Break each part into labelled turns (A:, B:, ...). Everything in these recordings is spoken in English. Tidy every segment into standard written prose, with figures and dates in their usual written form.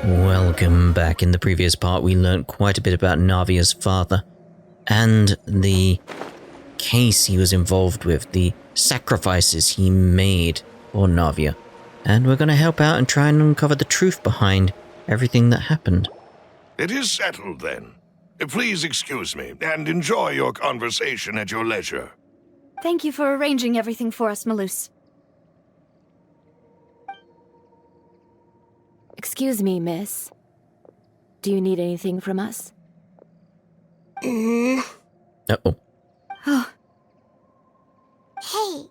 A: Welcome back. In the previous part, we learnt quite a bit about Navia's father and the case he was involved with, the sacrifices he made for Navia. And we're going to help out and try and uncover the truth behind everything that happened.
B: It is settled, then. Please excuse me, and enjoy your conversation at your leisure.
C: Thank you for arranging everything for us, Malus.
D: Excuse me, miss. Do you need anything from us?
A: Uh-oh.
C: Oh,
E: Hey,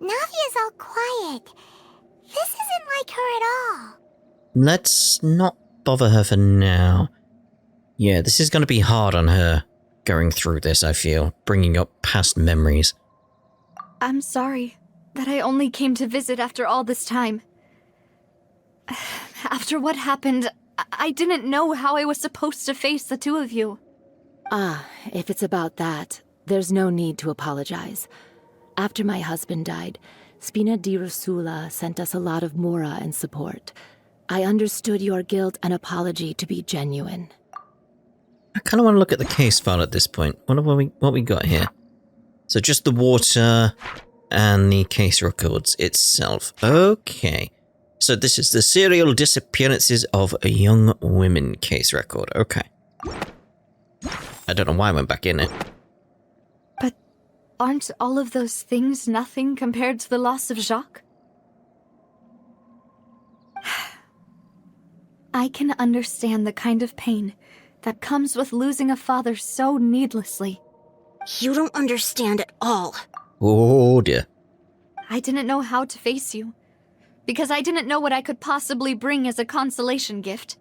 E: Navia's all quiet. This isn't like her at all.
A: Let's not bother her for now. Yeah, this is going to be hard on her, going through this, I feel, bringing up past memories.
C: I'm sorry that I only came to visit after all this time. After what happened, I didn't know how I was supposed to face the two of you.
D: Ah, if it's about that, there's no need to apologize. After my husband died, Spina di Rosula sent us a lot of mora and support. I understood your guilt and apology to be genuine.
A: I kind of want to look at the case file at this point. Wonder what we got here. So just the water and the case records itself. Okay. So this is the Serial Disappearances of Young Women case record. Okay. I don't know why I went back in it.
C: But aren't all of those things nothing compared to the loss of Jacques? I can understand the kind of pain that comes with losing a father so needlessly.
E: You don't understand at all.
A: Oh dear.
C: I didn't know how to face you, because I didn't know what I could possibly bring as a consolation gift.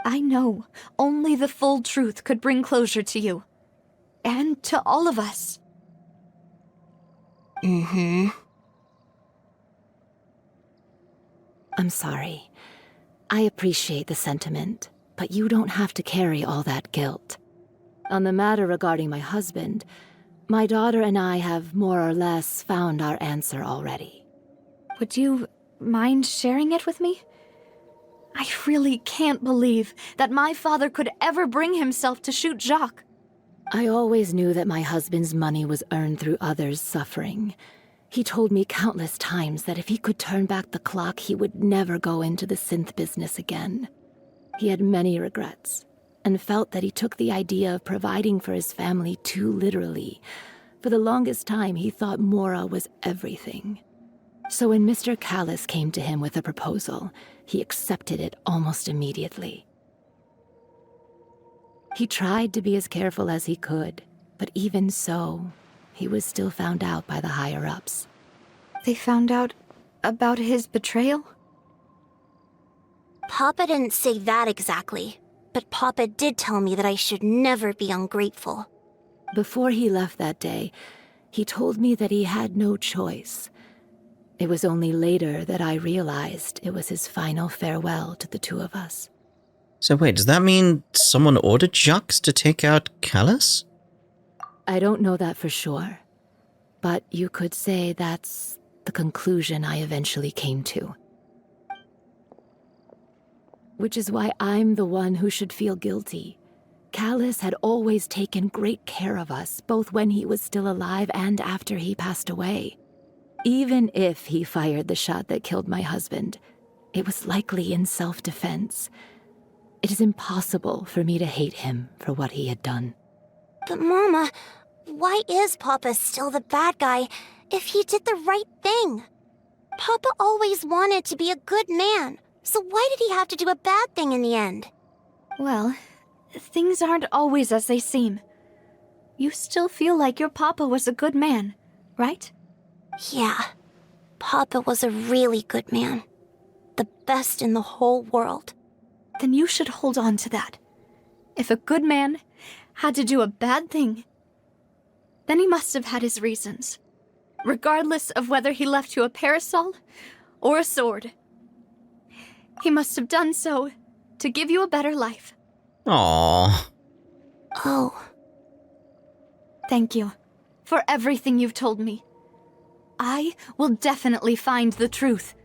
C: I know only the full truth could bring closure to you. And to all of us.
E: Mm-hmm.
D: I'm sorry. I appreciate the sentiment, but you don't have to carry all that guilt. On the matter regarding my husband, my daughter and I have more or less found our answer already.
C: Would you mind sharing it with me? I really can't believe that my father could ever bring himself to shoot Jacques.
D: I always knew that my husband's money was earned through others' suffering. He told me countless times that if he could turn back the clock, he would never go into the synth business again. He had many regrets, and felt that he took the idea of providing for his family too literally. For the longest time, he thought Mora was everything. So when Mr. Callis came to him with a proposal, he accepted it almost immediately. He tried to be as careful as he could, but even so, he was still found out by the higher-ups.
C: They found out about his betrayal?
E: Papa didn't say that exactly, but Papa did tell me that I should never be ungrateful.
D: Before he left that day, he told me that he had no choice. It was only later that I realized it was his final farewell to the two of us.
A: So wait, does that mean someone ordered Jacques to take out Callis?
D: I don't know that for sure, but you could say that's the conclusion I eventually came to. Which is why I'm the one who should feel guilty. Callis had always taken great care of us, both when he was still alive and after he passed away. Even if he fired the shot that killed my husband, it was likely in self-defense. It is impossible for me to hate him for what he had done.
E: But Mama, why is Papa still the bad guy if he did the right thing? Papa always wanted to be a good man, so why did he have to do a bad thing in the end?
C: Well, things aren't always as they seem. You still feel like your papa was a good man, right?
E: Yeah, Papa was a really good man. The best in the whole world.
C: Then you should hold on to that. If a good man had to do a bad thing, then he must have had his reasons, regardless of whether he left you a parasol or a sword. He must have done so to give you a better life.
A: Aww.
E: Oh,
C: Thank you for everything you've told me. I will definitely find the truth.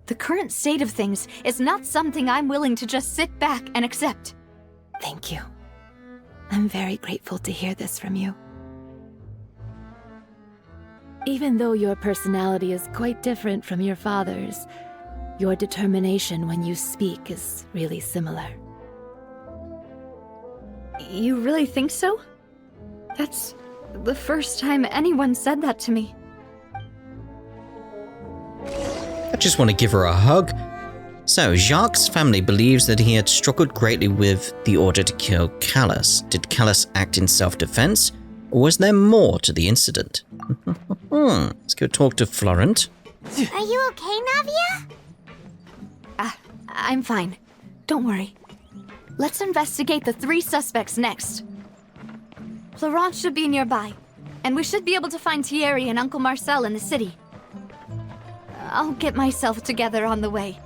C: The current state of things is not something I'm willing to just sit back and accept.
D: Thank you. I'm very grateful to hear this from you. Even though your personality is quite different from your father's, your determination when you speak is really similar.
C: You really think so? That's the first time anyone said that to me.
A: I just want to give her a hug. So, Jacques' family believes that he had struggled greatly with the order to kill Callus. Did Callus act in self-defense, or was there more to the incident? Let's go talk to Florent.
E: Are you okay, Navia?
C: I'm fine. Don't worry. Let's investigate the 3 suspects next. Florent should be nearby, and we should be able to find Thierry and Uncle Marcel in the city. I'll get myself together on the way,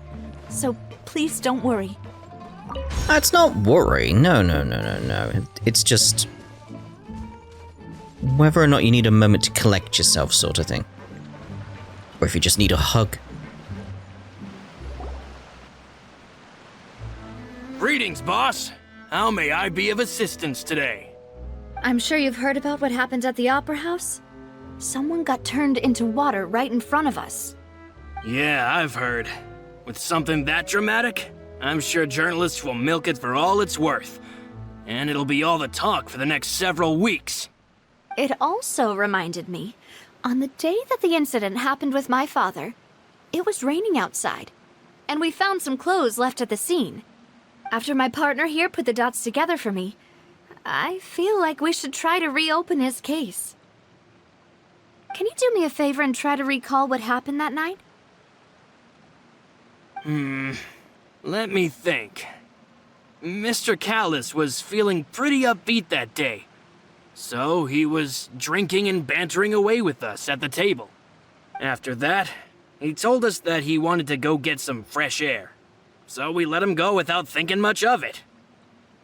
C: so please don't worry.
A: That's not worry. No. It's just whether or not you need a moment to collect yourself, sort of thing. Or if you just need a hug.
F: Greetings, boss. How may I be of assistance today?
C: I'm sure you've heard about what happened at the Opera House. Someone got turned into water right in front of us.
F: Yeah, I've heard. With something that dramatic, I'm sure journalists will milk it for all it's worth. And it'll be all the talk for the next several weeks.
C: It also reminded me, on the day that the incident happened with my father, it was raining outside, and we found some clothes left at the scene. After my partner here put the dots together for me, I feel like we should try to reopen his case. Can you do me a favor and try to recall what happened that night?
F: Let me think. Mr. Callus was feeling pretty upbeat that day. So he was drinking and bantering away with us at the table. After that, he told us that he wanted to go get some fresh air. So we let him go without thinking much of it.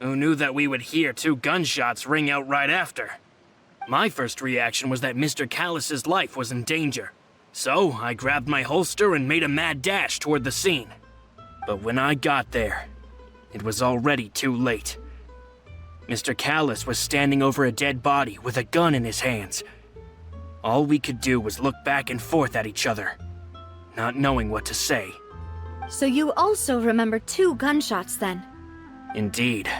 F: Who knew that we would hear 2 gunshots ring out right after? My first reaction was that Mr. Callus's life was in danger. So I grabbed my holster and made a mad dash toward the scene. But when I got there, it was already too late. Mr. Callus was standing over a dead body with a gun in his hands. All we could do was look back and forth at each other, not knowing what to say.
C: So you also remember 2 gunshots then?
F: Indeed.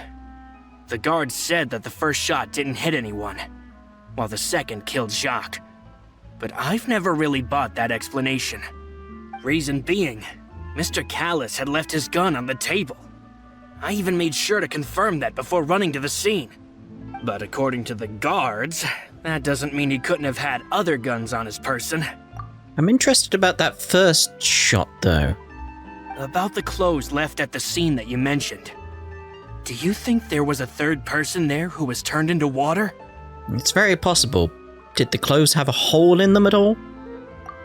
F: The guard said that the first shot didn't hit anyone, while the second killed Jacques. But I've never really bought that explanation. Reason being, Mr. Callus had left his gun on the table. I even made sure to confirm that before running to the scene. But according to the guards, that doesn't mean he couldn't have had other guns on his person.
A: I'm interested about that first shot, though.
F: About the clothes left at the scene that you mentioned. Do you think there was a third person there who was turned into water?
A: It's very possible. Did the clothes have a hole in them at all?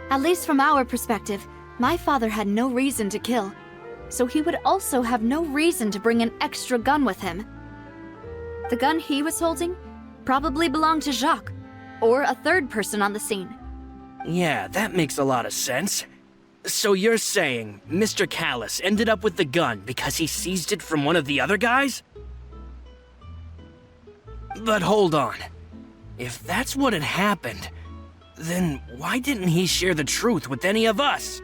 C: At least from our perspective, my father had no reason to kill. So he would also have no reason to bring an extra gun with him. The gun he was holding probably belonged to Jacques, or a third person on the scene.
F: Yeah, that makes a lot of sense. So you're saying Mr. Callus ended up with the gun because he seized it from one of the other guys? But hold on. If that's what had happened, then why didn't he share the truth with any of us?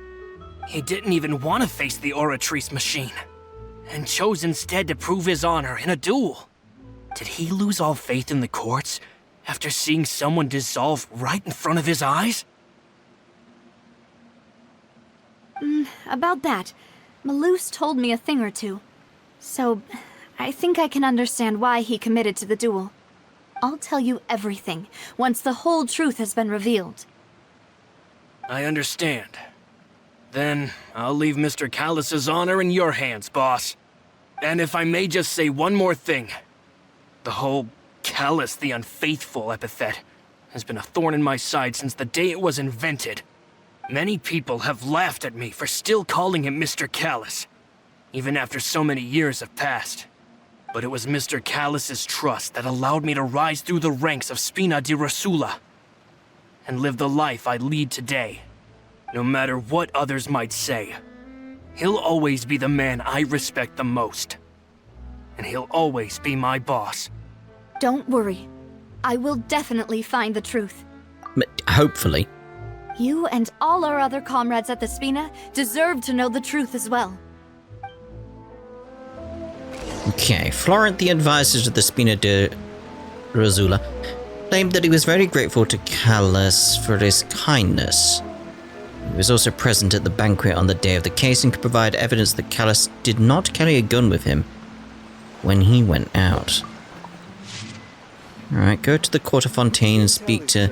F: He didn't even want to face the Oratrice machine, and chose instead to prove his honor in a duel. Did he lose all faith in the courts after seeing someone dissolve right in front of his eyes?
C: About that, Malus told me a thing or two. So, I think I can understand why he committed to the duel. I'll tell you everything once the whole truth has been revealed.
F: I understand. Then I'll leave Mr. Callus's honor in your hands, boss. And if I may just say one more thing. The whole Callus the Unfaithful epithet has been a thorn in my side since the day it was invented. Many people have laughed at me for still calling him Mr. Callus, even after so many years have passed. But it was Mr. Callus's trust that allowed me to rise through the ranks of Spina di Rosula and live the life I lead today. No matter what others might say, he'll always be the man I respect the most. And he'll always be my boss.
C: Don't worry. I will definitely find the truth.
A: Hopefully.
C: You and all our other comrades at the Spina deserve to know the truth as well.
A: Okay, Florent, the advisor to the Spina de Rosula, claimed that he was very grateful to Callus for his kindness. He was also present at the banquet on the day of the case and could provide evidence that Callus did not carry a gun with him when he went out. Alright, go to the court of Fontaine and speak to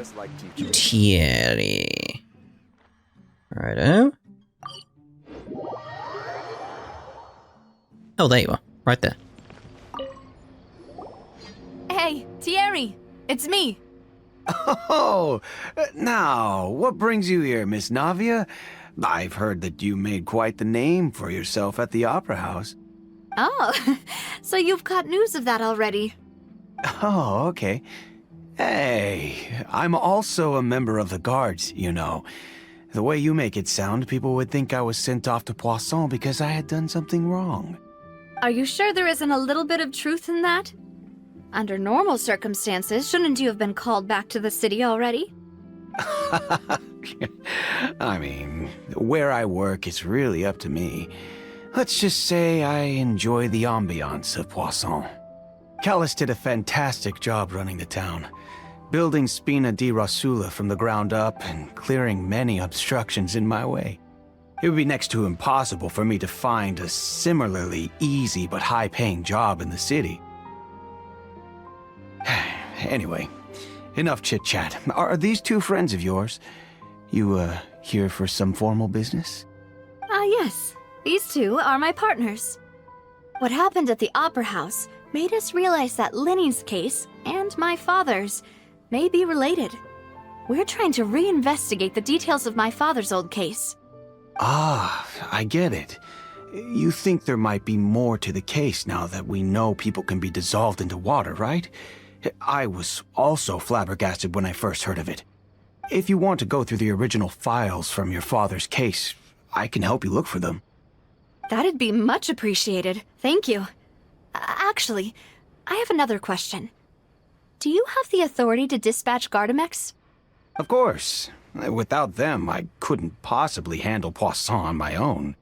A: Thierry. Righto. Oh, there you are. Right there.
C: Hey, Thierry! It's me!
G: Oh, now, what brings you here, Miss Navia? I've heard that you made quite the name for yourself at the Opera House.
C: Oh, so you've got news of that already.
G: Oh, okay. Hey, I'm also a member of the Guards, you know. The way you make it sound, people would think I was sent off to Poisson because I had done something wrong.
C: Are you sure there isn't a little bit of truth in that? Under normal circumstances, shouldn't you have been called back to the city already?
G: I mean, where I work is really up to me. Let's just say I enjoy the ambiance of Poisson. Callus did a fantastic job running the town, building Spina di Rosula from the ground up and clearing many obstructions in my way. It would be next to impossible for me to find a similarly easy but high-paying job in the city. Anyway, enough chit-chat. Are these two friends of yours? You, here for some formal business?
C: Yes. These two are my partners. What happened at the Opera House made us realize that Linny's case and my father's may be related. We're trying to reinvestigate the details of my father's old case.
G: Ah, I get it. You think there might be more to the case now that we know people can be dissolved into water, right? I was also flabbergasted when I first heard of it. If you want to go through the original files from your father's case, I can help you look for them.
C: That'd be much appreciated. Thank you. Actually, I have another question. Do you have the authority to dispatch Gardamex?
G: Of course. Without them, I couldn't possibly handle Poisson on my own.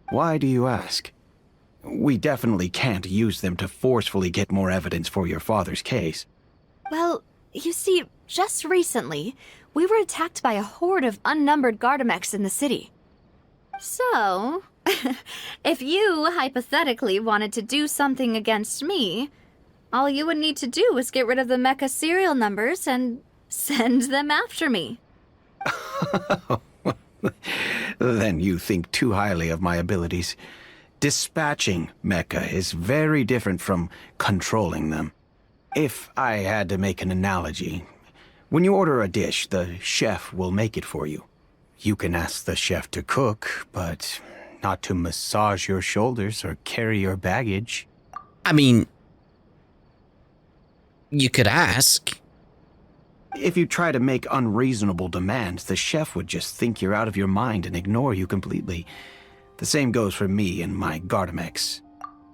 G: Why do you ask? We definitely can't use them to forcefully get more evidence for your father's case.
C: Well, you see, just recently, we were attacked by a horde of unnumbered Gardamex in the city. So, if you hypothetically wanted to do something against me, all you would need to do was get rid of the mecha serial numbers and send them after me.
G: Then you think too highly of my abilities. Dispatching mecha is very different from controlling them. If I had to make an analogy, when you order a dish, the chef will make it for you. You can ask the chef to cook, but not to massage your shoulders or carry your baggage.
A: I mean, you could ask.
G: If you try to make unreasonable demands, the chef would just think you're out of your mind and ignore you completely. The same goes for me and my Gardamex.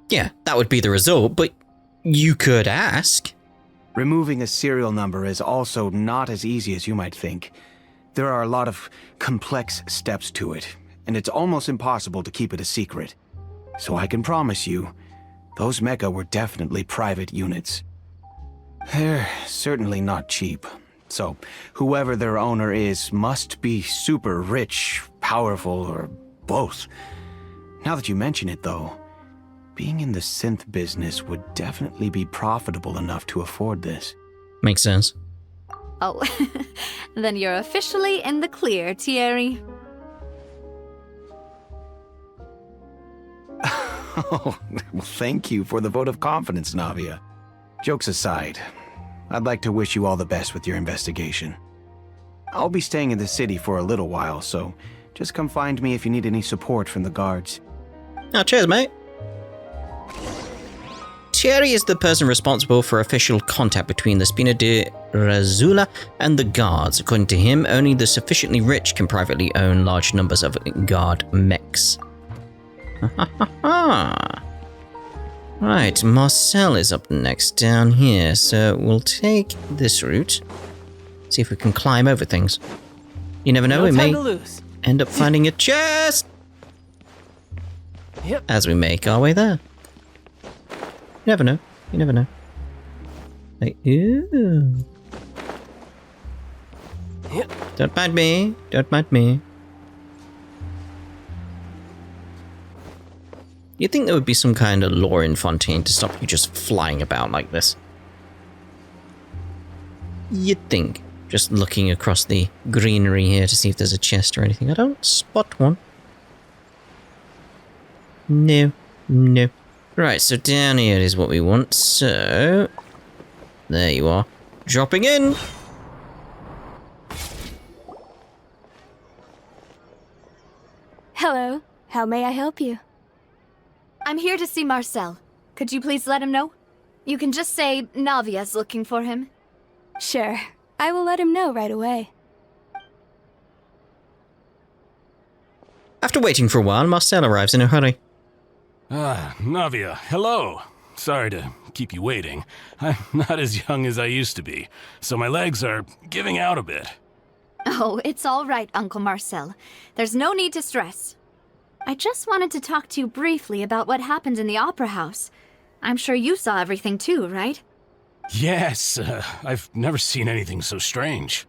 A: Yeah, that would be the result, but you could ask.
G: Removing a serial number is also not as easy as you might think. There are a lot of complex steps to it, and it's almost impossible to keep it a secret. So I can promise you, those mecha were definitely private units. They're certainly not cheap. So whoever their owner is must be super rich, powerful, or both. Now that you mention it, though, being in the synth business would definitely be profitable enough to afford this.
A: Makes sense.
C: Oh, then you're officially in the clear, Thierry.
G: Oh, well, thank you for the vote of confidence, Navia. Jokes aside, I'd like to wish you all the best with your investigation. I'll be staying in the city for a little while, so just come find me if you need any support from the guards.
A: Oh, cheers, mate. Thierry is the person responsible for official contact between the Spina de Razula and the guards. According to him, only the sufficiently rich can privately own large numbers of guard mechs. Right, Marcel is up next down here, so we'll take this route. See if we can climb over things. You never know, we may end up finding a chest!
F: Yep.
A: As we make our way there. You never know. You never know. Like, ooh.
F: Yep.
A: Don't mind me. Don't mind me. You'd think there would be some kind of law in Fontaine to stop you just flying about like this. You'd think. Just looking across the greenery here to see if there's a chest or anything. I don't spot one. No. No. Right, so down here is what we want. So, there you are. Dropping in.
H: Hello. How may I help you?
C: I'm here to see Marcel. Could you please let him know? You can just say Navia's looking for him.
H: Sure. I will let him know right away.
A: After waiting for a while, Marcel arrives in a hurry.
I: Ah, Navia, hello. Sorry to keep you waiting. I'm not as young as I used to be, so my legs are giving out a bit.
C: Oh, it's all right, Uncle Marcel. There's no need to stress. I just wanted to talk to you briefly about what happened in the Opera House. I'm sure you saw everything too, right?
I: Yes, I've never seen anything so strange.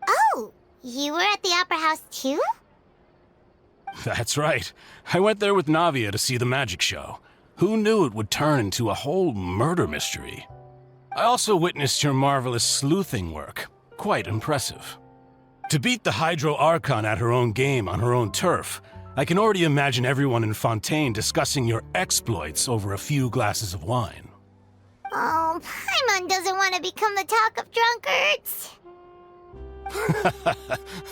E: Oh, you were at the Opera House too?
I: That's right. I went there with Navia to see the magic show. Who knew it would turn into a whole murder mystery? I also witnessed your marvelous sleuthing work. Quite impressive. To beat the Hydro Archon at her own game on her own turf, I can already imagine everyone in Fontaine discussing your exploits over a few glasses of wine.
E: Oh, Paimon doesn't want to become the talk of drunkards.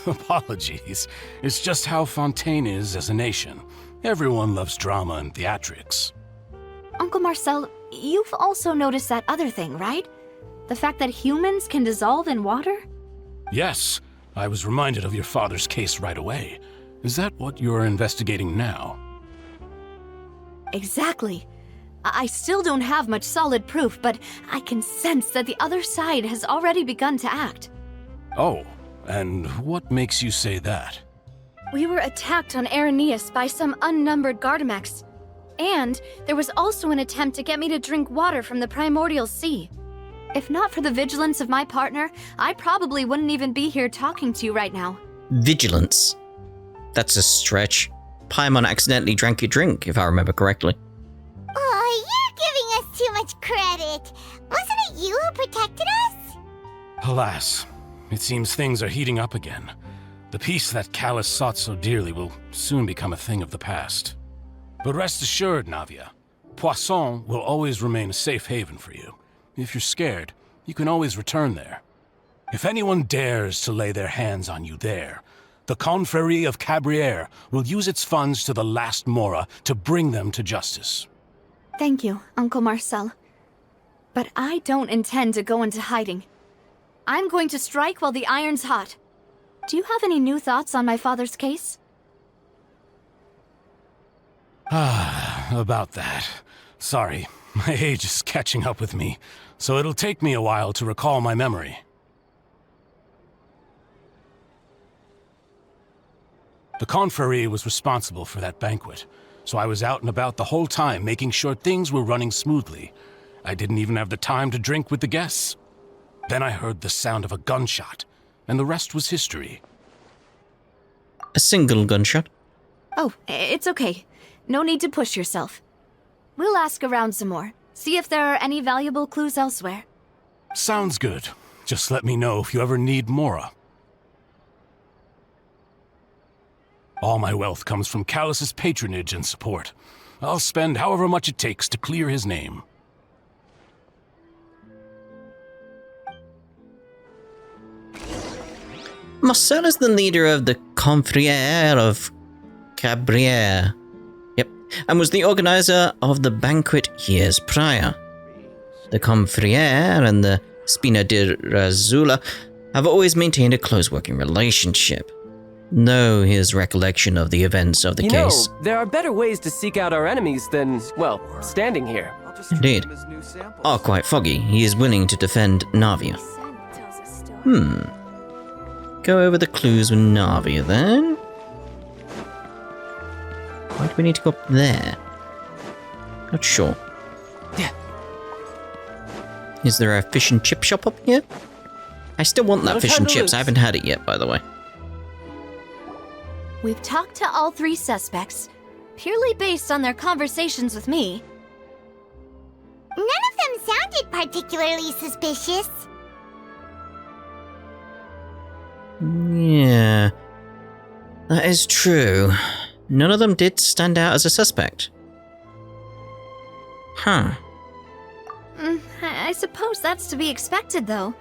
I: Apologies. It's just how Fontaine is as a nation. Everyone loves drama and theatrics.
C: Uncle Marcel, you've also noticed that other thing, right? The fact that humans can dissolve in water?
I: Yes, I was reminded of your father's case right away. Is that what you're investigating now?
C: Exactly. I still don't have much solid proof, but I can sense that the other side has already begun to act.
I: Oh, and what makes you say that?
H: We were attacked on Araneus by some unnumbered Gardamex. And there was also an attempt to get me to drink water from the primordial sea.
C: If not for the vigilance of my partner, I probably wouldn't even be here talking to you right now.
A: Vigilance? That's a stretch. Paimon accidentally drank your drink, if I remember correctly.
E: Oh, you're giving us too much credit. Wasn't it you who protected us?
I: Alas, it seems things are heating up again. The peace that Callus sought so dearly will soon become a thing of the past. But rest assured, Navia, Poisson will always remain a safe haven for you. If you're scared, you can always return there. If anyone dares to lay their hands on you there, the Confrérie of Cabrières will use its funds to the last Mora to bring them to justice.
C: Thank you, Uncle Marcel. But I don't intend to go into hiding. I'm going to strike while the iron's hot. Do you have any new thoughts on my father's case?
I: About that. Sorry, my age is catching up with me, so it'll take me a while to recall my memory. The Confrérie was responsible for that banquet, so I was out and about the whole time making sure things were running smoothly. I didn't even have the time to drink with the guests. Then I heard the sound of a gunshot, and the rest was history.
A: A single gunshot?
C: Oh, it's okay. No need to push yourself. We'll ask around some more. See if there are any valuable clues elsewhere.
I: Sounds good. Just let me know if you ever need Mora. All my wealth comes from Callus's patronage and support. I'll spend however much it takes to clear his name.
A: Marcel is the leader of the Confrérie of Cabrières. Yep. and was the organizer of the banquet years prior. The Confriere and the Spina di Razzula have always maintained a close working relationship. Though his recollection of the events of the case...
J: there are better ways to seek out our enemies than, well, standing here.
A: Indeed. Are quite foggy. He is willing to defend Navia. Go over the clues with Navia then. Why do we need to go up there? Not sure. Is there a fish and chip shop up here? I still want that fish and chips. I haven't had it yet, by the way.
H: We've talked to all 3 suspects, purely based on their conversations with me.
E: None of them sounded particularly suspicious.
A: Yeah, that is true. None of them did stand out as a suspect. Huh.
H: I suppose that's to be expected, though.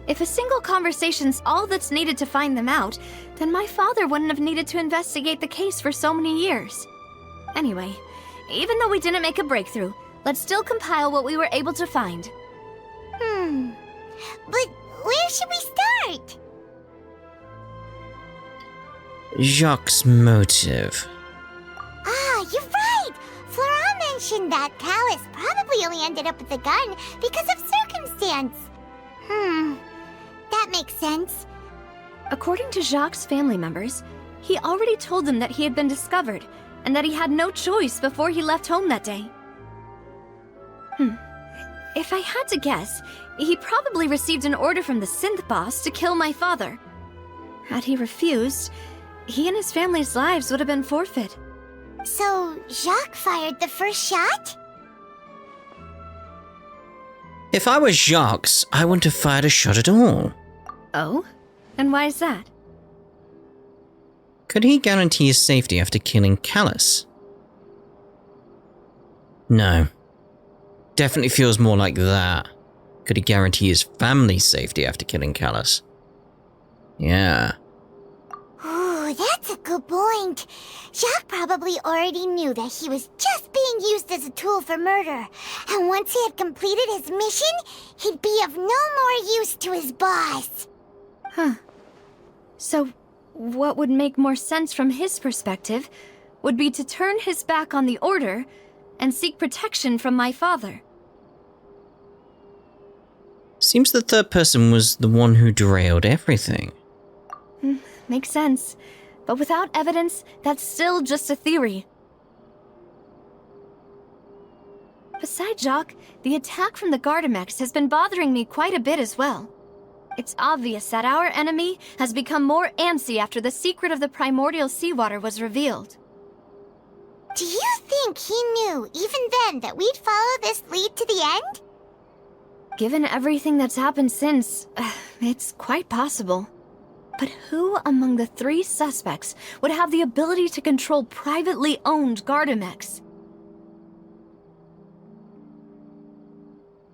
H: If a single conversation's all that's needed to find them out, then my father wouldn't have needed to investigate the case for so many years. Anyway, even though we didn't make a breakthrough, let's still compile what we were able to find.
E: But where should we start?
A: Jacques' motive.
E: Ah, you're right! Florent mentioned that Callus probably only ended up with the gun because of circumstance. That makes sense.
H: According to Jacques' family members, he already told them that he had been discovered, and that he had no choice before he left home that day. If I had to guess, he probably received an order from the synth boss to kill my father. Had he refused, he and his family's lives would have been forfeit.
E: So, Jacques fired the first shot?
A: If I was Jacques, I wouldn't have fired a shot at all.
H: Oh? And why is that?
A: Could he guarantee his safety after killing Callus? No. Definitely feels more like that. Could he guarantee his family's safety after killing Callus? Yeah.
E: Ooh, that's a good point. Jacques probably already knew that he was just being used as a tool for murder. And once he had completed his mission, he'd be of no more use to his boss.
H: So, what would make more sense from his perspective would be to turn his back on the Order and seek protection from my father.
A: Seems the third person was the one who derailed everything.
H: Makes sense. But without evidence, that's still just a theory. Besides Jacques, the attack from the Gardamex has been bothering me quite a bit as well. It's obvious that our enemy has become more antsy after the secret of the primordial seawater was revealed.
E: Do you think he knew, even then, that we'd follow this lead to the end?
H: Given everything that's happened since, it's quite possible. But who among the 3 suspects would have the ability to control privately owned Gardamex?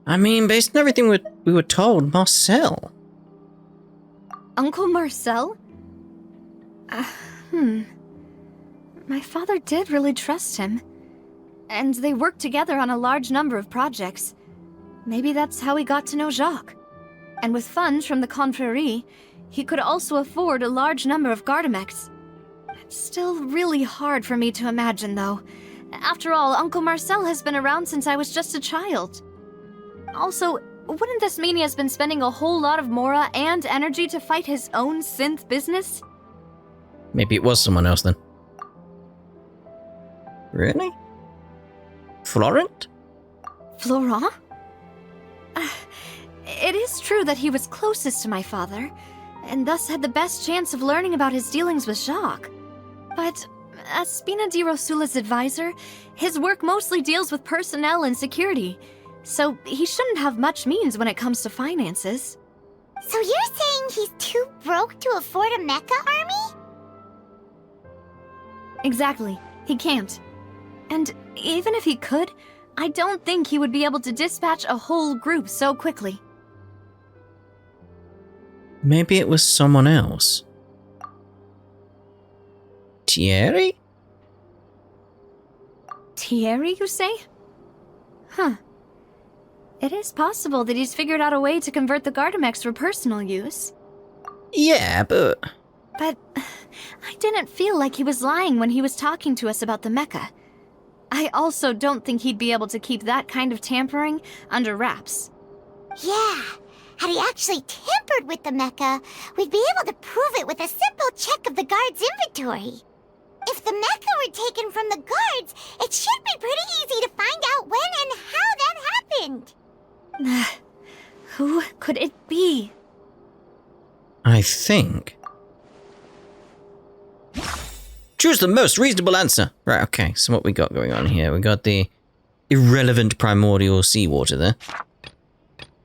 A: I mean, based on everything we were told, Marcel.
H: Uncle Marcel? My father did really trust him. And they worked together on a large number of projects. Maybe that's how he got to know Jacques. And with funds from the Confrérie, he could also afford a large number of Gardamex. It's still really hard for me to imagine, though. After all, Uncle Marcel has been around since I was just a child. Also, wouldn't this mean he has been spending a whole lot of mora and energy to fight his own synth business?
A: Maybe it was someone else then. Really? Florent?
H: Florent? It is true that he was closest to my father, and thus had the best chance of learning about his dealings with Jacques. But as Spina di Rosula's advisor, his work mostly deals with personnel and security, so he shouldn't have much means when it comes to finances.
E: So you're saying he's too broke to afford a mecha army?
H: Exactly. He can't. And even if he could, I don't think he would be able to dispatch a whole group so quickly.
A: Maybe it was someone else. Thierry?
H: Thierry, you say? Huh. It is possible that he's figured out a way to convert the Gardamex for personal use.
A: Yeah, but...
H: But I didn't feel like he was lying when he was talking to us about the mecha. I also don't think he'd be able to keep that kind of tampering under wraps.
E: Yeah, had he actually tampered with the mecha, we'd be able to prove it with a simple check of the guard's inventory. If the mecha were taken from the guards, it should be pretty easy to find out when and how that happened.
H: Who could it be?
A: I think... Choose the most reasonable answer. Right, okay, so what we got going on here? We got the irrelevant primordial seawater there.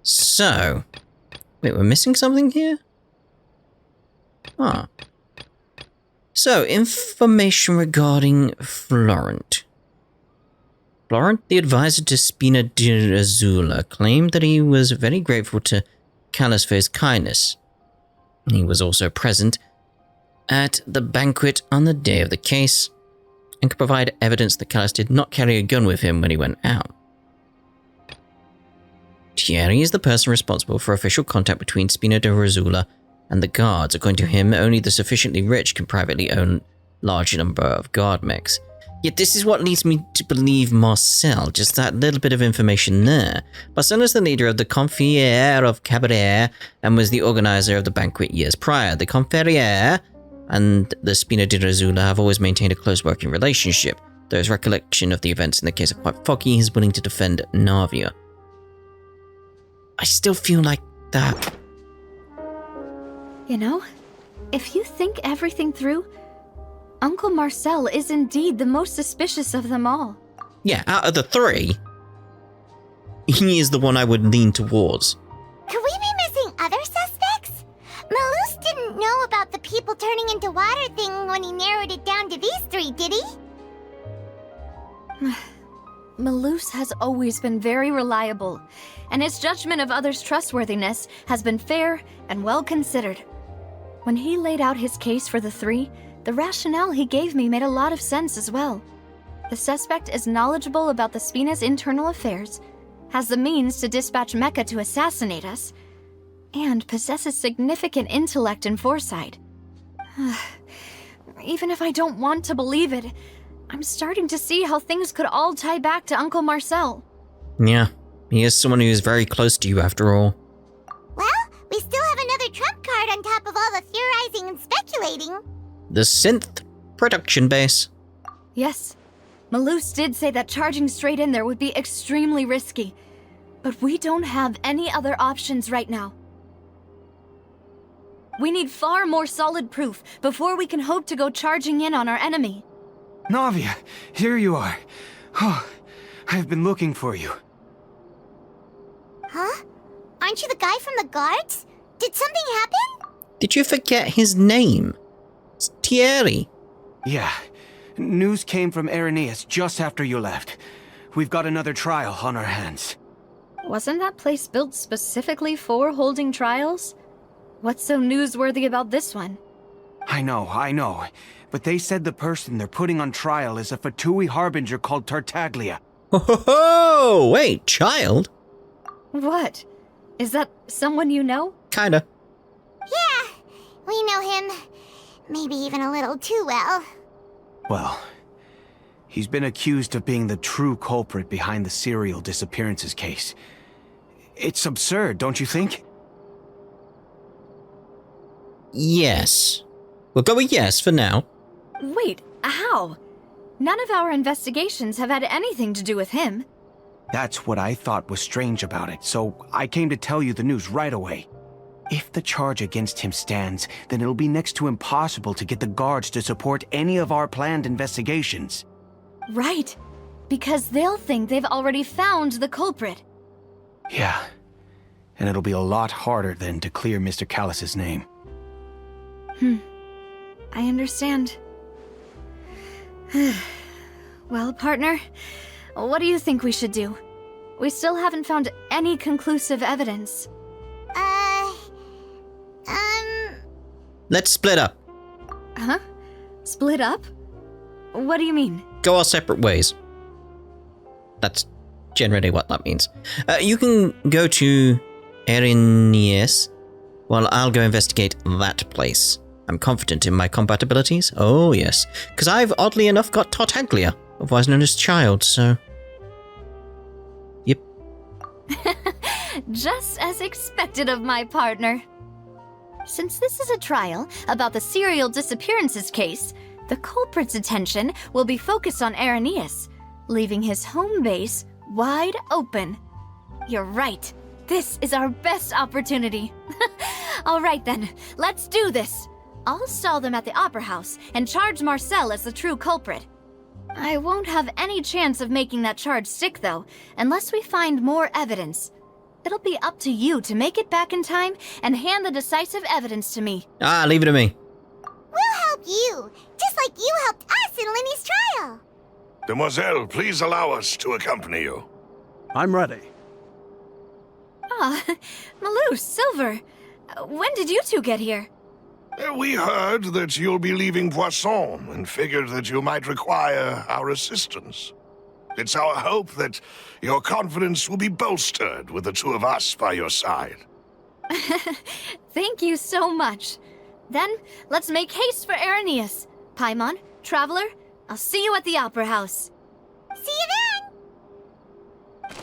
A: So... Wait, we're missing something here? Ah. So, information regarding Florent. Florent, the advisor to Spina di Azula, claimed that he was very grateful to Callus for his kindness. He was also present at the banquet on the day of the case and could provide evidence that Callus did not carry a gun with him when he went out. Thierry is the person responsible for official contact between Spina di Azula and the guards. According to him, only the sufficiently rich can privately own large number of guard mechs. Yet this is what leads me to believe Marcel, just that little bit of information there. Marcel is the leader of the Confrères of Cabaret and was the organizer of the banquet years prior. The Confrères and the Spina di Azula have always maintained a close working relationship. Though his recollection of the events in the case are quite foggy, he's willing to defend Navia. I still feel like that.
H: You know, if you think everything through, Uncle Marcel is indeed the most suspicious of them all.
A: Yeah, out of the three, he is the one I would lean towards.
E: Could we be missing other suspects? Malus didn't know about the people turning into water thing when he narrowed it down to these three, did he?
H: Malus has always been very reliable, and his judgment of others' trustworthiness has been fair and well considered. When he laid out his case for the three, the rationale he gave me made a lot of sense as well. The suspect is knowledgeable about the Spina's internal affairs, has the means to dispatch Mecha to assassinate us, and possesses significant intellect and foresight. Even if I don't want to believe it, I'm starting to see how things could all tie back to Uncle Marcel.
A: Yeah, he is someone who is very close to you after all.
E: Well, we still have another trump card on top of all the theorizing and speculating.
A: The synth production base.
H: Yes, Malus did say that charging straight in there would be extremely risky, but we don't have any other options right now. We need far more solid proof before we can hope to go charging in on our enemy.
G: Navia, here you are. Oh, I've been looking for you.
E: Huh? Aren't you the guy from the guards? Did something happen?
A: Did you forget his name? It's Thierry.
G: Yeah. News came from Irenaeus just after you left. We've got another trial on our hands.
H: Wasn't that place built specifically for holding trials? What's so newsworthy about this one?
G: I know. But they said the person they're putting on trial is a Fatui harbinger called Tartaglia.
A: Oh, wait, child?
H: What? Is that someone you know?
A: Kinda.
E: Yeah, we know him. Maybe even a little too well.
G: Well, he's been accused of being the true culprit behind the Serial Disappearances case. It's absurd, don't you think?
A: Yes. We'll go with yes for now.
H: Wait, how? None of our investigations have had anything to do with him.
G: That's what I thought was strange about it, so I came to tell you the news right away. If the charge against him stands, then it'll be next to impossible to get the guards to support any of our planned investigations.
H: Right, because they'll think they've already found the culprit.
G: Yeah, and it'll be a lot harder then to clear Mr. Callus's name.
H: I understand. Well, partner, what do you think we should do? We still haven't found any conclusive evidence.
A: Let's split up.
H: Huh? Split up? What do you mean?
A: Go our separate ways. That's generally what that means. You can go to Erinies while I'll go investigate that place. I'm confident in my compatibilities. Oh, yes. Because I've, oddly enough, got Tartaglia, otherwise known as Child, so... Yep.
H: Just as expected of my partner. Since this is a trial about the Serial Disappearances case, the culprit's attention will be focused on Erinies, leaving his home base wide open. You're right. This is our best opportunity. All right then, let's do this. I'll stall them at the Opera House and charge Marcel as the true culprit. I won't have any chance of making that charge stick, though, unless we find more evidence. It'll be up to you to make it back in time and hand the decisive evidence to me.
A: Ah, leave it to me.
E: We'll help you, just like you helped us in Lenny's trial.
B: Demoiselle, please allow us to accompany you.
K: I'm ready.
H: Ah, Malou, Silver, when did you two get here?
B: We heard that you'll be leaving Poisson and figured that you might require our assistance. It's our hope that your confidence will be bolstered with the two of us by your side.
H: Thank you so much. Then, let's make haste for Erinies. Paimon, Traveler, I'll see you at the Opera House.
E: See you then!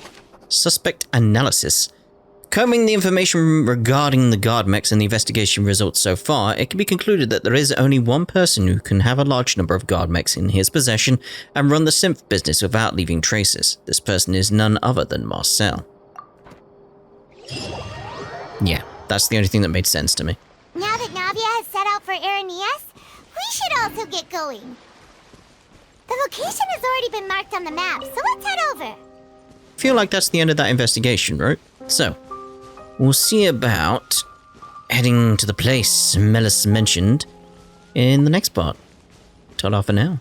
A: Suspect analysis. Combing the information regarding the guard mechs and the investigation results so far, it can be concluded that there is only one person who can have a large number of guard mechs in his possession and run the synth business without leaving traces. This person is none other than Marcel. Yeah, that's the only thing that made sense to me.
E: Now that Navia has set out for Erinies, we should also get going. The location has already been marked on the map, so let's head over.
A: Feel like that's the end of that investigation, right? So, we'll see about heading to the place Melis mentioned in the next part. Ta-da for now.